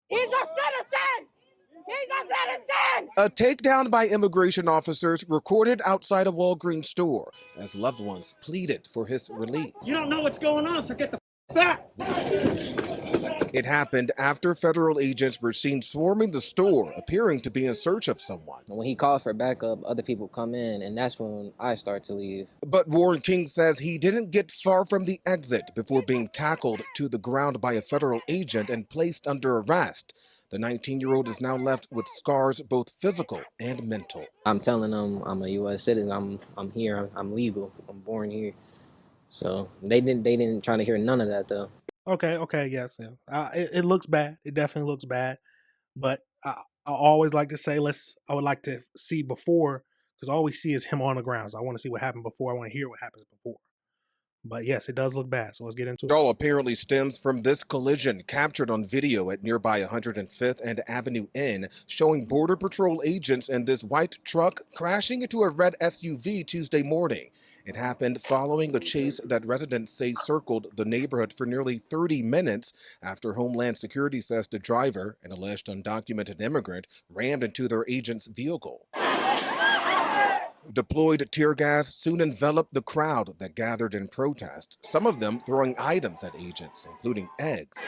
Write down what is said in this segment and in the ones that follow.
He's a citizen! He's a citizen! A takedown by immigration officers recorded outside a Walgreens store as loved ones pleaded for his release. You don't know what's going on, so get the back! It happened after federal agents were seen swarming the store, appearing to be in search of someone. When he called for backup, other people come in, and that's when I start to leave. But Warren King says he didn't get far from the exit before being tackled to the ground by a federal agent and placed under arrest. The 19-year-old is now left with scars, both physical and mental. I'm telling them I'm a U.S. citizen. I'm here. I'm legal. I'm born here. So they didn't try to hear none of that though. Okay, yes. It looks bad. It definitely looks bad. But I always like to say, I would like to see before, because all we see is him on the ground. So I want to see what happened before. I want to hear what happens before. But yes, it does look bad. So let's get into it. It all apparently stems from this collision captured on video at nearby 105th and Avenue Inn, showing Border Patrol agents in this white truck crashing into a red SUV Tuesday morning. It happened following a chase that residents say circled the neighborhood for nearly 30 minutes after Homeland Security says the driver, an alleged undocumented immigrant, rammed into their agent's vehicle. Deployed tear gas soon enveloped the crowd that gathered in protest, some of them throwing items at agents, including eggs.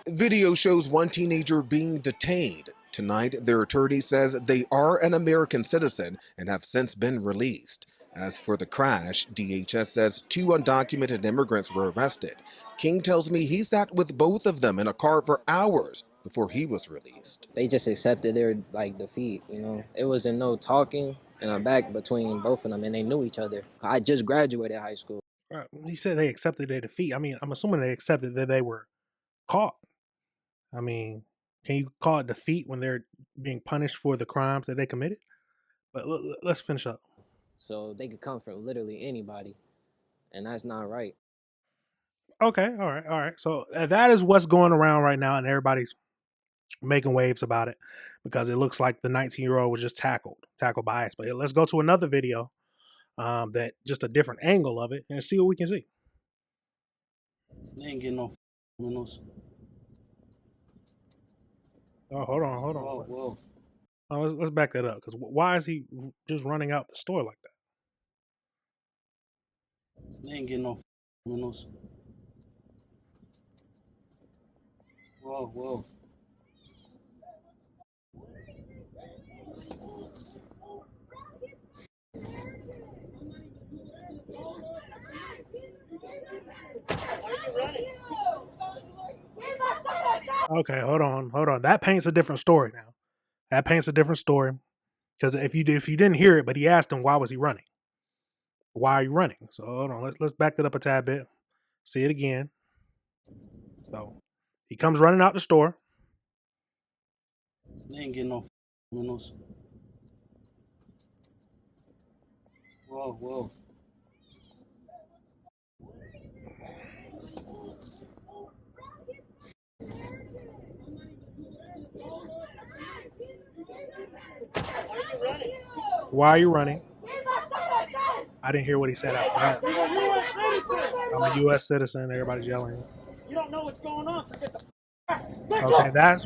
Video shows one teenager being detained. Tonight, their attorney says they are an American citizen and have since been released. As for the crash, DHS says 2 undocumented immigrants were arrested. King tells me he sat with both of them in a car for hours before he was released. They just accepted their defeat. It wasn't no talking and a back between both of them, and they knew each other. I just graduated high school. He said they accepted their defeat. I mean, I'm assuming they accepted that they were caught. I mean, can you call it defeat when they're being punished for the crimes that they committed? But let's finish up. So they could come from literally anybody, and that's not right. Okay, all right. So that is what's going around right now, and everybody's making waves about it because it looks like the 19-year-old was just tackled by ICE. But let's go to another video that just a different angle of it and see what we can see. They ain't getting no windows. Oh, hold on. Whoa. Oh, let's back that up, because why is he just running out the store like that? They ain't getting no windows. Whoa. Okay, hold on. That paints a different story now. Because if you didn't hear it, but he asked him why was he running? Why are you running? So hold on, let's back that up a tad bit. See it again. So he comes running out the store. They ain't getting no windows. Whoa. Why are you running? I didn't hear what he said after that. I'm a U.S. citizen. Everybody's yelling. You don't know what's going on, so get the back! Okay, that's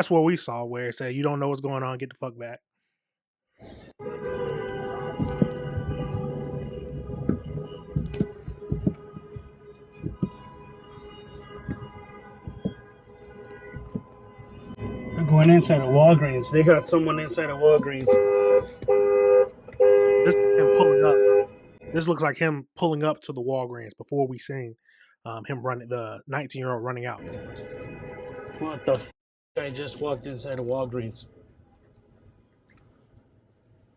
what we saw, where it said you don't know what's going on, get the fuck back. They're going inside of Walgreens. They got someone inside of Walgreens. This is him pulling up. This looks like him pulling up to the Walgreens before we seen him running, the 19-year-old running out. What the f***? I just walked inside of Walgreens.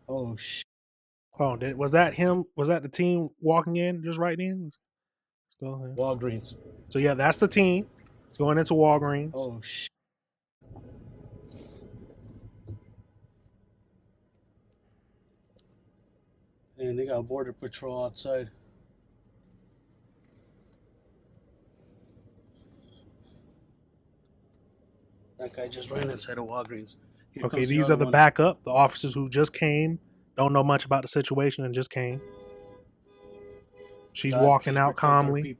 Oh, shit. Oh, was that him? Was that the team walking in just right then? Let's go ahead. Walgreens. So yeah, that's the team. It's going into Walgreens. Oh, shit. And they got Border Patrol outside. That guy just ran inside of Walgreens. Okay, these are the backup, the officers who just came, don't know much about the situation and just came. She's walking out calmly.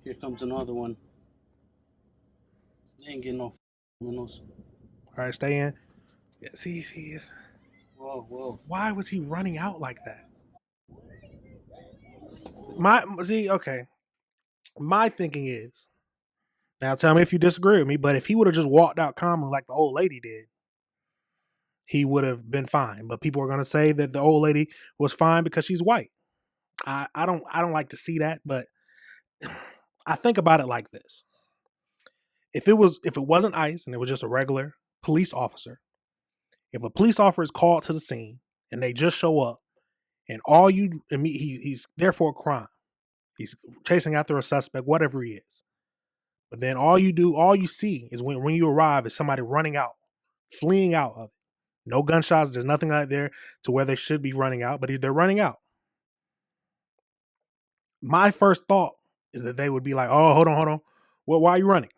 Here comes another one. They ain't getting no criminals. All right, stay in. Yeah, see, Whoa, whoa. why was he running out like that? Okay. My thinking is, now tell me if you disagree with me, but if he would have just walked out calmly like the old lady did, he would have been fine. But people are gonna say that the old lady was fine because she's white. I don't like to see that, but I think about it like this. If it wasn't ICE and it was just a regular police officer, if a police officer is called to the scene and they just show up and he's there for a crime. He's chasing after a suspect, whatever he is. But then all you see is when you arrive is somebody running out, fleeing out of it. No gunshots, there's nothing out there to where they should be running out, but they're running out. My first thought is that they would be like, oh, hold on. Well, why are you running?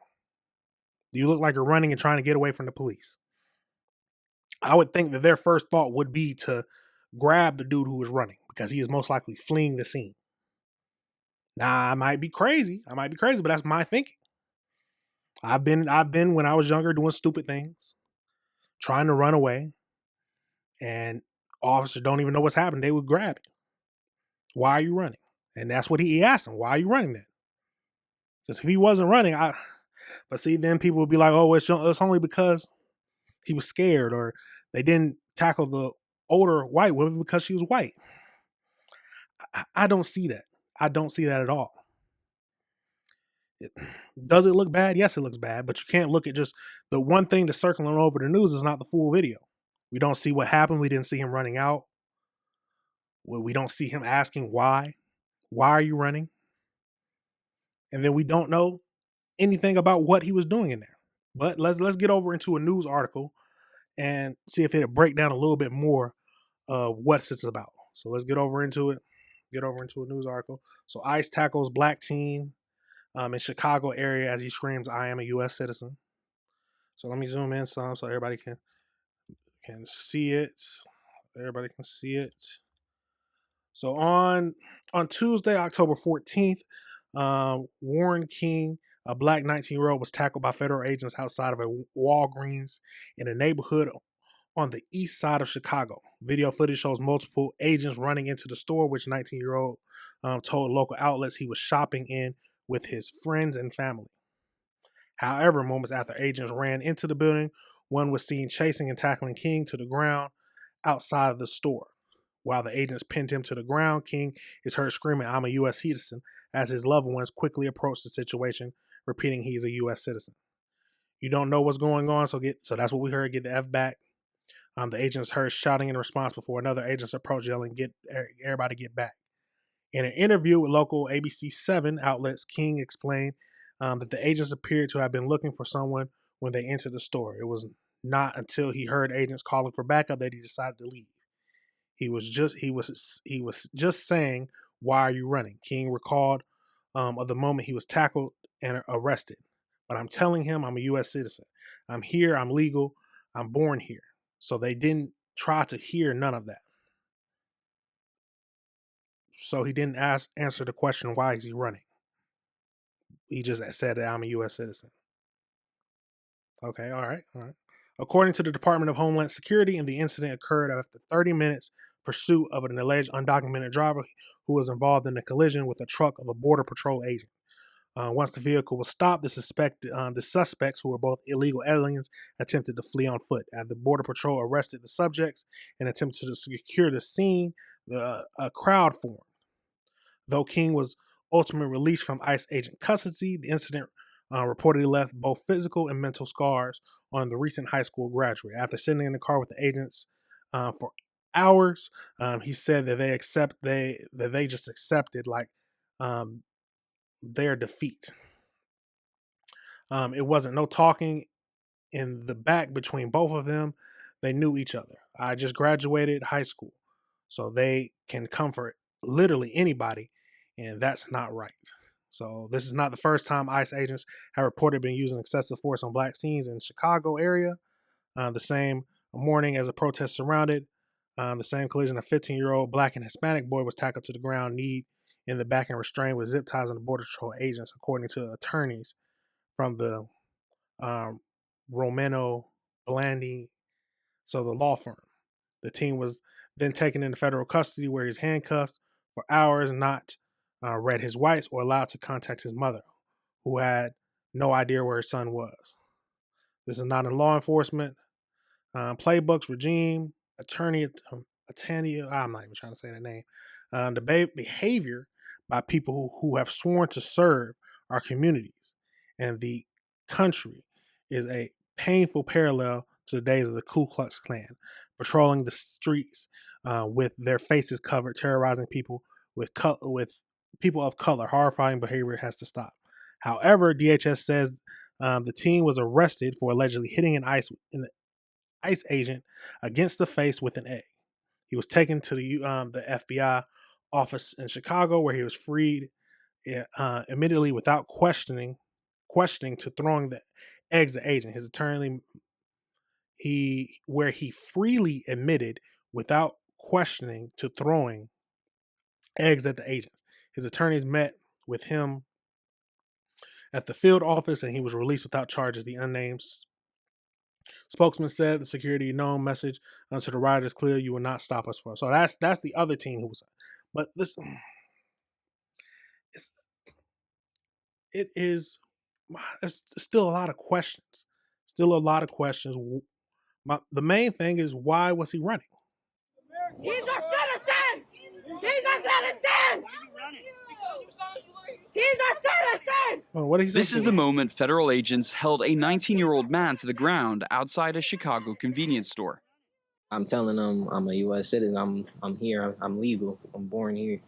You look like you're running and trying to get away from the police. I would think that their first thought would be to grab the dude who is running because he is most likely fleeing the scene. Now, I might be crazy, but that's my thinking. I've been when I was younger doing stupid things, trying to run away, and officers don't even know what's happened. They would grab it. Why are you running? And that's what he asked him. Why are you running then? Because if he wasn't running, but see, then people would be like, oh, it's only because he was scared, or they didn't tackle the older white woman because she was white. I don't see that. I don't see that at all. Does it look bad? Yes, it looks bad, but you can't look at just the one thing that's circling over the news is not the full video. We don't see what happened. We didn't see him running out. We don't see him asking why. Why are you running? And then we don't know anything about what he was doing in there. But let's get over into a news article and see if it'll break down a little bit more of what it's about. So let's get over into it. Get over into a news article. So ICE tackles black teen in Chicago area as he screams, "I am a U.S. citizen." So let me zoom in some so everybody can see it. Everybody can see it. So on Tuesday, October 14th, Warren King, a black 19-year-old, was tackled by federal agents outside of a Walgreens in a neighborhood on the east side of Chicago. Video footage shows multiple agents running into the store, which 19-year-old told local outlets he was shopping in with his friends and family. However, moments after agents ran into the building, one was seen chasing and tackling King to the ground outside of the store. While the agents pinned him to the ground, King is heard screaming, "I'm a U.S. citizen," as his loved ones quickly approach the situation, repeating he's a U.S. citizen. You don't know what's going on, so that's what we heard. Get the F back. The agents heard shouting in response before another agents approached, yelling, "Get everybody, get back!" In an interview with local ABC7 outlets, King explained that the agents appeared to have been looking for someone when they entered the store. It was not until he heard agents calling for backup that he decided to leave. He was just saying, "Why are you running?" King recalled of the moment he was tackled and arrested. "But I'm telling him I'm a U.S. citizen. I'm here. I'm legal. I'm born here." So they didn't try to hear none of that. So he didn't answer the question, why is he running? He just said that I'm a U.S. citizen. Okay, all right. According to the Department of Homeland Security, the incident occurred after 30 minutes pursuit of an alleged undocumented driver who was involved in a collision with a truck of a Border Patrol agent. Once the vehicle was stopped, the suspects, who were both illegal aliens, attempted to flee on foot. As the Border Patrol arrested the subjects and attempted to secure the scene, a crowd formed. Though King was ultimately released from ICE agent custody, the incident reportedly left both physical and mental scars on the recent high school graduate. After sitting in the car with the agents for hours, he said that they just accepted their defeat. It wasn't no talking in the back between both of them. They knew each other. I just graduated high school, so they can comfort literally anybody, and that's not right. So this is not the first time ICE agents have reported been using excessive force on black teens in the Chicago area. The same morning as a protest surrounded the same collision, a 15-year-old black and Hispanic boy was tackled to the ground, knee in the back and restrained with zip ties on the Border Patrol agents, according to attorneys from the Romano Blandi, so the law firm. The teen was then taken into federal custody where he was handcuffed for hours, not read his rights or allowed to contact his mother, who had no idea where his son was. This is not a law enforcement playbooks regime. Attorney Atania, I'm not even trying to say that name. The behavior by people who have sworn to serve our communities and the country is a painful parallel to the days of the Ku Klux Klan, patrolling the streets with their faces covered, terrorizing people with people of color. Horrifying behavior has to stop. However, DHS says the teen was arrested for allegedly hitting an ICE agent against the face with an egg. He was taken to the FBI office in Chicago, where he was freed immediately without questioning to throwing the eggs at agent. His attorney, he freely admitted without questioning to throwing eggs at the agents. His attorneys met with him at the field office, and he was released without charges. The unnamed spokesman said the security known message to the riot is clear. You will not stop us for. So that's the other team who was. But this, it's still a lot of questions. Still a lot of questions. The main thing is, why was he running? He's a citizen. He's a citizen. He's a citizen. Oh, what did he say? This is the moment federal agents held a 19-year-old man to the ground outside a Chicago convenience store. I'm telling them I'm a U.S. citizen. I'm here. I'm legal. I'm born here.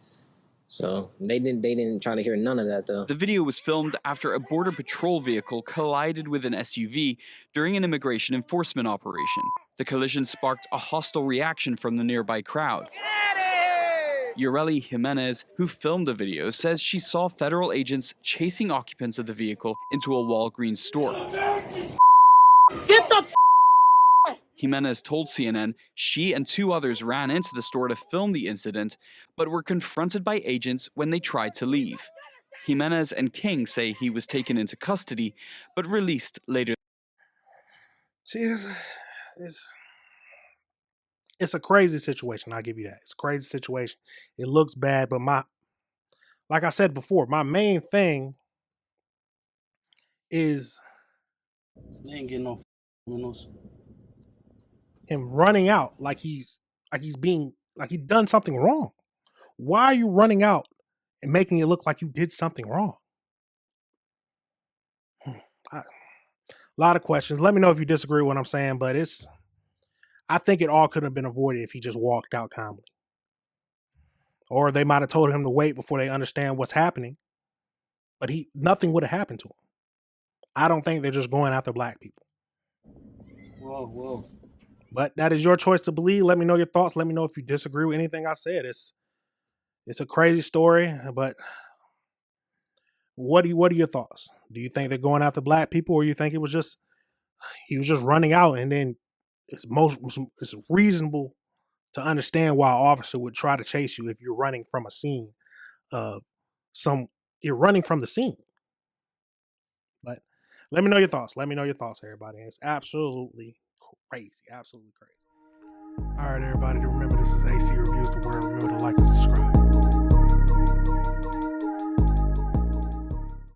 So they didn't try to hear none of that though. The video was filmed after a Border Patrol vehicle collided with an SUV during an immigration enforcement operation. The collision sparked a hostile reaction from the nearby crowd. Yoreli Jimenez, who filmed the video, says she saw federal agents chasing occupants of the vehicle into a Walgreens store. Get the Jimenez told CNN she and two others ran into the store to film the incident, but were confronted by agents when they tried to leave. Jimenez and King say he was taken into custody, but released later. See, it's a crazy situation. I'll give you that. It's a crazy situation. It looks bad, but like I said before, my main thing is They ain't getting no criminals. him running out like he's done something wrong. Why are you running out and making it look like you did something wrong? A lot of questions. Let me know if you disagree with what I'm saying, but I think it all could have been avoided if he just walked out calmly. Or they might have told him to wait before they understand what's happening. But nothing would have happened to him. I don't think they're just going after black people. Whoa. But that is your choice to believe. Let me know your thoughts. Let me know if you disagree with anything I said. It's a crazy story, but what are your thoughts? Do you think they're going after black people, or you think he was just running out, and then it's reasonable to understand why an officer would try to chase you if you're running from a scene of you're running from the scene. But let me know your thoughts. Let me know your thoughts, everybody. It's absolutely crazy. Absolutely crazy. All right, everybody. Remember, this is AC